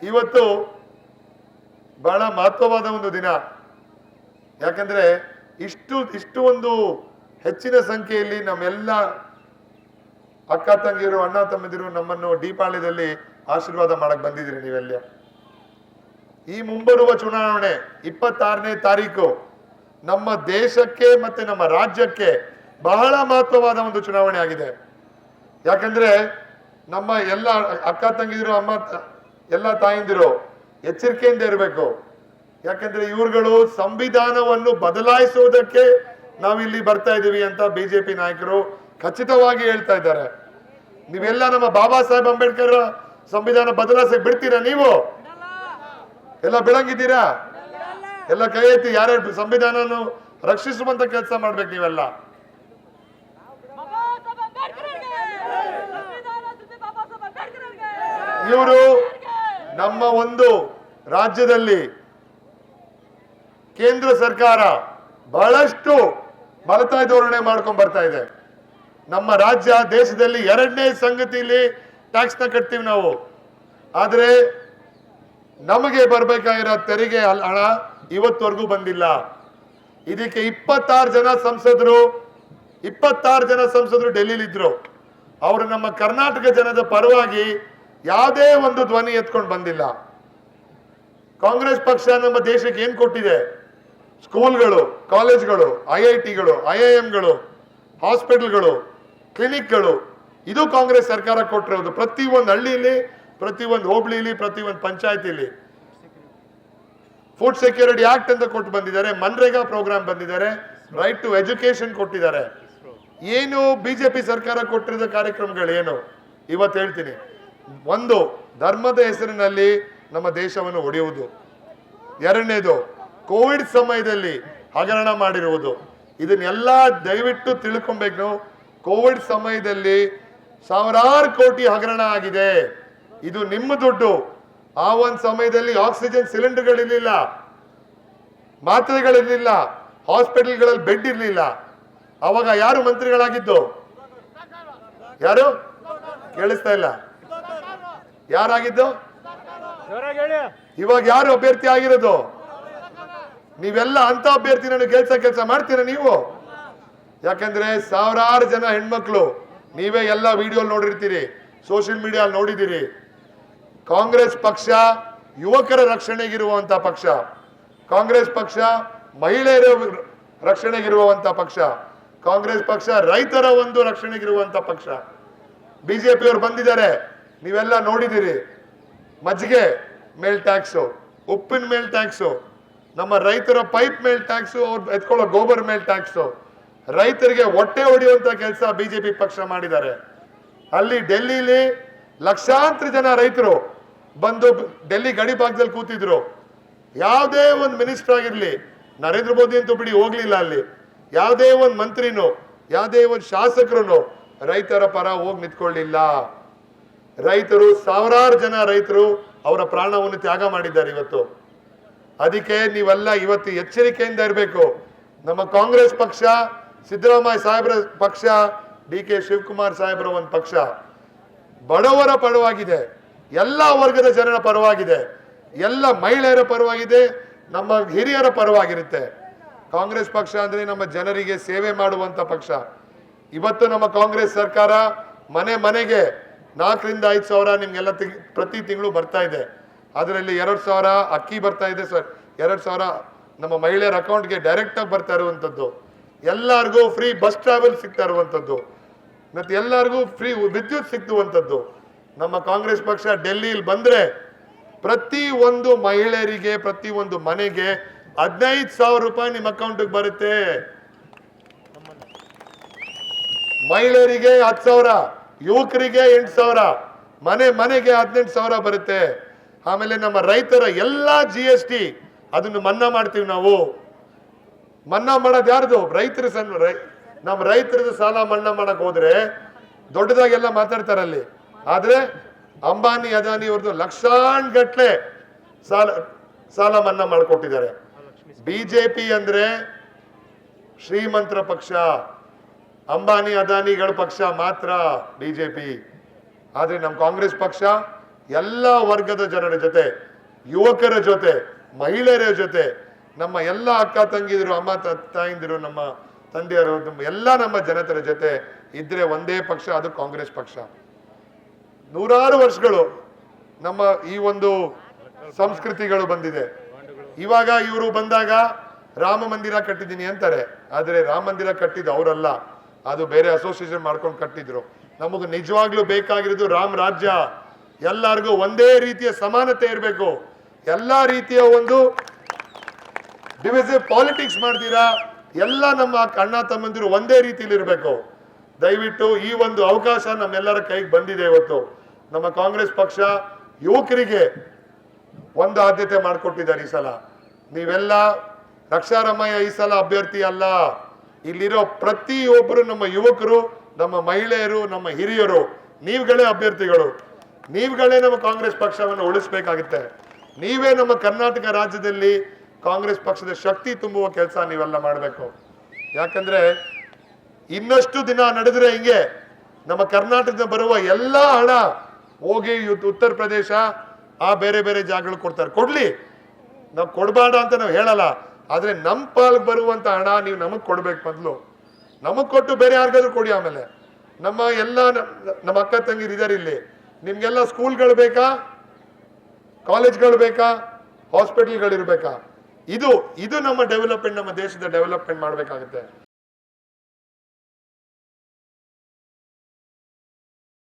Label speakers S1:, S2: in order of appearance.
S1: ಇವತ್ತು ಬಹಳ ಮಹತ್ವವಾದ ಒಂದು ದಿನ. ಯಾಕಂದ್ರೆ ಇಷ್ಟು ಒಂದು ಹೆಚ್ಚಿನ ಸಂಖ್ಯೆಯಲ್ಲಿ ನಮ್ಮೆಲ್ಲ ಅಕ್ಕ ತಂಗಿರು ಅಣ್ಣ ತಮ್ಮದಿರು ನಮ್ಮನ್ನು ದೀಪಾವಳಿಯಲ್ಲಿ ಆಶೀರ್ವಾದ ಮಾಡಕ್ ಬಂದಿದ್ದೀರಿ ನೀವೆಲ್ಲ. ಈ ಮುಂಬರುವ ಚುನಾವಣೆ 26ನೇ ತಾರೀಕು ನಮ್ಮ ದೇಶಕ್ಕೆ ಮತ್ತೆ ನಮ್ಮ ರಾಜ್ಯಕ್ಕೆ ಬಹಳ ಮಹತ್ವವಾದ ಒಂದು ಚುನಾವಣೆ ಆಗಿದೆ. ಯಾಕಂದ್ರೆ ನಮ್ಮ ಎಲ್ಲ ಅಕ್ಕ ತಂಗಿದಿರು ಅಮ್ಮ ಎಲ್ಲ ತಾಯಿಂದಿರು ಎಚ್ಚರಿಕೆಯಿಂದ ಇರಬೇಕು. ಯಾಕಂದ್ರೆ ಇವ್ರುಗಳು ಸಂವಿಧಾನವನ್ನು ಬದಲಾಯಿಸುವುದಕ್ಕೆ ನಾವಿಲ್ಲಿ ಬರ್ತಾ ಇದೀವಿ ಅಂತ ಬಿಜೆಪಿ ನಾಯಕರು ಖಚಿತವಾಗಿ ಹೇಳ್ತಾ ಇದ್ದಾರೆ. ನೀವೆಲ್ಲ ನಮ್ಮ ಬಾಬಾ ಸಾಹೇಬ್ ಅಂಬೇಡ್ಕರ್ ಸಂವಿಧಾನ ಬದಲಾಯಿಸಕ್ಕೆ ಬಿಡ್ತೀರಾ? ನೀವು ಎಲ್ಲ ಬಿಡಂಗಿದ್ದೀರಾ? ಎಲ್ಲ ಕೈ ಎತ್ತಿ ಯಾರ್ಯಾರು ಸಂವಿಧಾನ ರಕ್ಷಿಸುವಂತ ಕೆಲಸ ಮಾಡ್ಬೇಕು ನೀವೆಲ್ಲ. ಇವರು ನಮ್ಮ ಒಂದು ರಾಜ್ಯದಲ್ಲಿ ಕೇಂದ್ರ ಸರ್ಕಾರ ಬಹಳಷ್ಟು ಬಲತಾಯಿ ಧೋರಣೆ ಮಾಡ್ಕೊಂಡ್ ಬರ್ತಾ ಇದೆ. ನಮ್ಮ ರಾಜ್ಯ ದೇಶದಲ್ಲಿ 2ನೇ ಸಂಗತಿಯಲ್ಲಿ ಟ್ಯಾಕ್ಸ್ ನ ಕಟ್ತೀವಿ ನಾವು. ಆದ್ರೆ ನಮಗೆ ಬರ್ಬೇಕಾಗಿರೋ ತೆರಿಗೆ ಹಣ ಇವತ್ತವರೆಗೂ ಬಂದಿಲ್ಲ. ಇದಕ್ಕೆ 26 ಜನ ಸಂಸದರು ಡೆಲ್ಲಿಲಿದ್ರು. ಅವರು ನಮ್ಮ ಕರ್ನಾಟಕ ಜನದ ಪರವಾಗಿ ಯಾವುದೇ ಒಂದು ಧ್ವನಿ ಎತ್ಕೊಂಡು ಬಂದಿಲ್ಲ. ಕಾಂಗ್ರೆಸ್ ಪಕ್ಷ ನಮ್ಮ ದೇಶಕ್ಕೆ ಏನ್ ಕೊಟ್ಟಿದೆ? ಸ್ಕೂಲ್ಗಳು, ಕಾಲೇಜ್ಗಳು, IITಗಳು, IIMಗಳು, ಹಾಸ್ಪಿಟಲ್ಗಳು, ಕ್ಲಿನಿಕ್ಗಳು, ಇದು ಕಾಂಗ್ರೆಸ್ ಸರ್ಕಾರ ಕೊಟ್ಟಿರೋದು. ಪ್ರತಿ ಒಂದು ಹಳ್ಳಿಲಿ, ಪ್ರತಿ ಒಂದು ಹೋಬಳಿಲಿ, ಪ್ರತಿ ಒಂದು ಪಂಚಾಯತಿಲಿ ಫುಡ್ ಸೆಕ್ಯೂರಿಟಿ ಆಕ್ಟ್ ಅಂತ ಕೊಟ್ಟು ಬಂದಿದ್ದಾರೆ. ಮನ್ರೇಗಾ ಪ್ರೋಗ್ರಾಮ್ ಬಂದಿದ್ದಾರೆ. ರೈಟ್ ಟು ಎಜುಕೇಶನ್ ಕೊಟ್ಟಿದ್ದಾರೆ. ಏನು ಬಿಜೆಪಿ ಸರ್ಕಾರ ಕೊಟ್ಟಿರೋ ಕಾರ್ಯಕ್ರಮಗಳು ಏನು ಇವತ್ತು ಹೇಳ್ತೀನಿ. ಒಂದು, ಧರ್ಮದ ಹೆಸರಿನಲ್ಲಿ ನಮ್ಮ ದೇಶವನ್ನು ಒಡೆಯುವುದು. 2ನೇದು, ಕೋವಿಡ್ ಸಮಯದಲ್ಲಿ ಹಗರಣ ಮಾಡಿರುವುದು. ಇದನ್ನೆಲ್ಲ ದಯವಿಟ್ಟು ತಿಳ್ಕೊಬೇಕು ನಾವು. ಕೋವಿಡ್ ಸಮಯದಲ್ಲಿ ಸಾವಿರಾರು ಕೋಟಿ ಹಗರಣ ಆಗಿದೆ. ಇದು ನಿಮ್ಮ ದುಡ್ಡು. ಆ ಒಂದು ಸಮಯದಲ್ಲಿ ಆಕ್ಸಿಜನ್ ಸಿಲಿಂಡರ್ಗಳಿರ್ಲಿಲ್ಲ, ಮಾತ್ರೆಗಳಿರ್ಲಿಲ್ಲ, ಹಾಸ್ಪಿಟಲ್ಗಳಲ್ಲಿ ಬೆಡ್ ಇರ್ಲಿಲ್ಲ. ಅವಾಗ ಯಾರು ಮಂತ್ರಿಗಳಾಗಿದ್ದು? ಯಾರು? ಕೇಳಿಸ್ತಾ ಇಲ್ಲ. ಯಾರಾಗಿದ್ದು? ಇವಾಗ ಯಾರು ಅಭ್ಯರ್ಥಿ ಆಗಿರೋದು? ನೀವೆಲ್ಲ ಅಂತ ಅಭ್ಯರ್ಥಿ ನಾನು ಕೆಲಸ ಮಾಡ್ತೀರಾ ನೀವು? ಯಾಕಂದ್ರೆ ಸಾವಿರಾರು ಜನ ಹೆಣ್ಮಕ್ಳು, ನೀವೇ ಎಲ್ಲ ವಿಡಿಯೋ ನೋಡಿರ್ತೀರಿ, ಸೋಷಿಯಲ್ ಮೀಡಿಯಾ ನೋಡಿದಿರಿ. ಕಾಂಗ್ರೆಸ್ ಪಕ್ಷ ಯುವಕರ ರಕ್ಷಣೆಗಿರುವಂತ ಪಕ್ಷ. ಕಾಂಗ್ರೆಸ್ ಪಕ್ಷ ಮಹಿಳೆಯರ ರಕ್ಷಣೆಗಿರುವಂತ ಪಕ್ಷ. ಕಾಂಗ್ರೆಸ್ ಪಕ್ಷ ರೈತರ ಒಂದು ರಕ್ಷಣೆಗಿರುವಂತ ಪಕ್ಷ. ಬಿಜೆಪಿ ಅವರು ಬಂದಿದ್ದಾರೆ, ನೀವೆಲ್ಲ ನೋಡಿದಿರಿ. ಮಜ್ಜಿಗೆ ಮೇಲ್ ಟ್ಯಾಕ್ಸು, ಉಪ್ಪಿನ ಮೇಲ್ ಟ್ಯಾಕ್ಸು, ನಮ್ಮ ರೈತರ ಪೈಪ್ ಮೇಲ್ ಟ್ಯಾಕ್ಸು, ಅವ್ರು ಎತ್ಕೊಳ್ಳೋ ಗೋಬರ್ ಮೇಲ್ ಟ್ಯಾಕ್ಸು, ರೈತರಿಗೆ ಹೊಟ್ಟೆ ಹೊಡೆಯುವಂತ ಕೆಲಸ ಬಿಜೆಪಿ ಪಕ್ಷ ಮಾಡಿದ್ದಾರೆ. ಅಲ್ಲಿ ಡೆಲ್ಲಿಲಿ ಲಕ್ಷಾಂತರ ಜನ ರೈತರು ಬಂದು ಡೆಲ್ಲಿ ಗಡಿ ಭಾಗದಲ್ಲಿ ಕೂತಿದ್ರು. ಯಾವುದೇ ಒಂದು ಮಿನಿಸ್ಟರ್ ಆಗಿರ್ಲಿ, ನರೇಂದ್ರ ಮೋದಿ ಅಂತೂ ಬಿಡಿ ಹೋಗ್ಲಿಲ್ಲ ಅಲ್ಲಿ. ಯಾವುದೇ ಒಂದು ಮಂತ್ರಿನೂ, ಯಾವುದೇ ಒಂದು ಶಾಸಕರು ರೈತರ ಪರ ಹೋಗಿ ನಿಂತ್ಕೊಳ್ಳಿಲ್ಲ. ರೈತರು, ಸಾವಿರಾರು ಜನ ರೈತರು ಅವರ ಪ್ರಾಣವನ್ನು ತ್ಯಾಗ ಮಾಡಿದ್ದಾರೆ ಇವತ್ತು. ಅದಕ್ಕೆ ನೀವೆಲ್ಲ ಇವತ್ತು ಎಚ್ಚರಿಕೆಯಿಂದ ಇರಬೇಕು. ನಮ್ಮ ಕಾಂಗ್ರೆಸ್ ಪಕ್ಷ, ಸಿದ್ದರಾಮಯ್ಯ ಸಾಹೇಬ್ರ ಪಕ್ಷ, DK ಶಿವಕುಮಾರ್ ಸಾಹೇಬ್ರ ಒಂದು ಪಕ್ಷ ಬಡವರ ಪರವಾಗಿದೆ, ಎಲ್ಲ ವರ್ಗದ ಜನರ ಪರವಾಗಿದೆ, ಎಲ್ಲ ಮಹಿಳೆಯರ ಪರವಾಗಿದೆ, ನಮ್ಮ ಹಿರಿಯರ ಪರವಾಗಿರುತ್ತೆ. ಕಾಂಗ್ರೆಸ್ ಪಕ್ಷ ಅಂದ್ರೆ ನಮ್ಮ ಜನರಿಗೆ ಸೇವೆ ಮಾಡುವಂತ ಪಕ್ಷ. ಇವತ್ತು ನಮ್ಮ ಕಾಂಗ್ರೆಸ್ ಸರ್ಕಾರ ಮನೆ ಮನೆಗೆ 4 ರಿಂದ 5 ಸಾವಿರ ನಿಮ್ಗೆಲ್ಲ ಪ್ರತಿ ತಿಂಗಳು ಬರ್ತಾ ಇದೆ. ಅದರಲ್ಲಿ 2,000 ಅಕ್ಕಿ ಬರ್ತಾ ಇದೆ ಸರ್, 2,000 ನಮ್ಮ ಮಹಿಳೆಯರ ಅಕೌಂಟ್ಗೆ ಡೈರೆಕ್ಟ್ ಆಗಿ ಬರ್ತಾ ಇರುವಂತದ್ದು. ಎಲ್ಲರಿಗೂ ಫ್ರೀ ಬಸ್ ಟ್ರಾವೆಲ್ ಸಿಗ್ತಾ ಇರುವಂತದ್ದು, ಮತ್ತೆ ಎಲ್ಲರಿಗೂ ಫ್ರೀ ವಿದ್ಯುತ್ ಸಿಗ್ತುವಂಥದ್ದು. ನಮ್ಮ ಕಾಂಗ್ರೆಸ್ ಪಕ್ಷ ಡೆಲ್ಲಿಯಲ್ಲಿ ಬಂದ್ರೆ ಪ್ರತಿ ಒಂದು ಮಹಿಳೆಯರಿಗೆ, ಪ್ರತಿ ಒಂದು ಮನೆಗೆ 15,000 ರೂಪಾಯಿ ನಿಮ್ಮ ಅಕೌಂಟ್ಗೆ ಬರುತ್ತೆ. ಮಹಿಳೆಯರಿಗೆ 10,000, ಯುವಕರಿಗೆ 8,000, ಮನೆಗೆ 18,000 ಬರುತ್ತೆ. ಆಮೇಲೆ ನಮ್ಮ ರೈತರ ಎಲ್ಲಾ GST ಅದನ್ನು ಮನ್ನಾ ಮಾಡ್ತೀವಿ ನಾವು. ಮನ್ನಾ ಮಾಡೋದು ಯಾರ್ದು? ರೈತರ ನಮ್ಮ ರೈತರದ್ದು ಸಾಲ ಮನ್ನಾ ಮಾಡಕ್ ಹೋದ್ರೆ ದೊಡ್ಡದಾಗೆಲ್ಲ ಮಾತಾಡ್ತಾರಲ್ಲಿ. ಆದ್ರೆ ಅಂಬಾನಿ ಅದಾನಿ ಅವ್ರದ್ದು ಲಕ್ಷಾನ್ಗಟ್ಲೆ ಸಾಲ ಮನ್ನಾ ಮಾಡಿಕೊಟ್ಟಿದ್ದಾರೆ. ಬಿಜೆಪಿ ಅಂದ್ರೆ ಶ್ರೀಮಂತರ ಪಕ್ಷ, ಅಂಬಾನಿ ಅದಾನಿಗಳ ಪಕ್ಷ ಮಾತ್ರ ಬಿಜೆಪಿ. ಆದ್ರೆ ನಮ್ಮ ಕಾಂಗ್ರೆಸ್ ಪಕ್ಷ ಎಲ್ಲ ವರ್ಗದ ಜನರ ಜೊತೆ, ಯುವಕರ ಜೊತೆ, ಮಹಿಳೆಯರ ಜೊತೆ, ನಮ್ಮ ಎಲ್ಲ ಅಕ್ಕ ತಂಗಿದಿರು, ಅಮ್ಮ ತಾಯಿಂದಿರು, ನಮ್ಮ ತಂದೆಯರು, ಎಲ್ಲ ನಮ್ಮ ಜನತರ ಜೊತೆ ಇದ್ರೆ ಒಂದೇ ಪಕ್ಷ, ಅದು ಕಾಂಗ್ರೆಸ್ ಪಕ್ಷ. ನೂರಾರು ವರ್ಷಗಳು ನಮ್ಮ ಈ ಒಂದು ಸಂಸ್ಕೃತಿಗಳು ಬಂದಿದೆ. ಇವಾಗ ಇವರು ಬಂದಾಗ ರಾಮ ಮಂದಿರ ಕಟ್ಟಿದ್ದೀನಿ ಅಂತಾರೆ, ಆದ್ರೆ ರಾಮ ಮಂದಿರ ಕಟ್ಟಿದ್ದು ಅವರಲ್ಲ, ಅದು ಬೇರೆ ಅಸೋಸಿಯೇಷನ್ ಮಾಡ್ಕೊಂಡು ಕಟ್ಟಿದ್ರು. ನಮಗೆ ನಿಜವಾಗ್ಲೂ ಬೇಕಾಗಿರೋದು ರಾಮ ರಾಜ್ಯ. ಎಲ್ಲರಿಗೂ ಒಂದೇ ರೀತಿಯ ಸಮಾನತೆ ಇರಬೇಕು. ಎಲ್ಲಾ ರೀತಿಯ ಒಂದು ಡಿವಿಸಿವ್ ಪಾಲಿಟಿಕ್ಸ್ ಮಾಡ್ತೀರಾ, ಎಲ್ಲ ನಮ್ಮ ಅಣ್ಣ ತಮ್ಮಂದಿರು ಒಂದೇ ರೀತಿಯಲ್ಲಿ ಇರಬೇಕು. ದಯವಿಟ್ಟು ಈ ಒಂದು ಅವಕಾಶ ನಮ್ಮೆಲ್ಲರ ಕೈಗೆ ಬಂದಿದೆ. ಇವತ್ತು ನಮ್ಮ ಕಾಂಗ್ರೆಸ್ ಪಕ್ಷ ಯುವಕರಿಗೆ ಒಂದು ಆದ್ಯತೆ ಮಾಡಿಕೊಟ್ಟಿದ್ದಾರೆ ಈ ಸಲ. ನೀವೆಲ್ಲ ರಕ್ಷಾರಾಮಯ್ಯ ಈ ಸಲ ಅಭ್ಯರ್ಥಿ ಅಲ್ಲ, ಇಲ್ಲಿರೋ ಪ್ರತಿಯೊಬ್ಬರು ನಮ್ಮ ಯುವಕರು, ನಮ್ಮ ಮಹಿಳೆಯರು, ನಮ್ಮ ಹಿರಿಯರು, ನೀವುಗಳೇ ಅಭ್ಯರ್ಥಿಗಳು. ನೀವುಗಳೇ ನಮ್ಮ ಕಾಂಗ್ರೆಸ್ ಪಕ್ಷವನ್ನು ಉಳಿಸ್ಬೇಕಾಗುತ್ತೆ. ನೀವೇ ನಮ್ಮ ಕರ್ನಾಟಕ ರಾಜ್ಯದಲ್ಲಿ ಕಾಂಗ್ರೆಸ್ ಪಕ್ಷದ ಶಕ್ತಿ ತುಂಬುವ ಕೆಲಸ ನೀವೆಲ್ಲ ಮಾಡಬೇಕು. ಯಾಕಂದ್ರೆ ಇನ್ನಷ್ಟು ದಿನ ನಡೆದ್ರೆ ಹಿಂಗೆ ನಮ್ಮ ಕರ್ನಾಟಕದ ಬರುವ ಎಲ್ಲ ಹಣ ಹೋಗಿ ಉತ್ತರ ಪ್ರದೇಶ ಆ ಬೇರೆ ಬೇರೆ ಜಾಗಗಳು ಕೊಡ್ತಾರೆ. ಕೊಡ್ಲಿ, ನಾವು ಕೊಡಬೇಡ ಅಂತ ನಾವು ಹೇಳಲ್ಲ, ಆದ್ರೆ ನಮ್ಮ ಪಾಲ್ಗೆ ಬರುವಂತ ಹಣ ನೀವು ನಮಗ್ ಕೊಡ್ಬೇಕು. ಮೊದಲು ನಮಗ್ ಕೊಟ್ಟು ಬೇರೆ ಯಾರಿಗಾದ್ರೂ ಕೊಡಿ. ಆಮೇಲೆ ನಮ್ಮ ಎಲ್ಲ ನಮ್ಮ ಅಕ್ಕ ತಂಗಿರು ಇದಾರೆ ಇಲ್ಲಿ, ನಿಮ್ಗೆಲ್ಲ ಸ್ಕೂಲ್ಗಳು ಬೇಕಾ, ಕಾಲೇಜ್ಗಳು ಬೇಕಾ, ಹಾಸ್ಪಿಟಲ್ಗಳು ಇರ್ಬೇಕಾ? ಇದು ನಮ್ಮ ಡೆವಲಪ್ಮೆಂಟ್, ನಮ್ಮ ದೇಶದ ಡೆವಲಪ್ಮೆಂಟ್ ಮಾಡ್ಬೇಕಾಗುತ್ತೆ.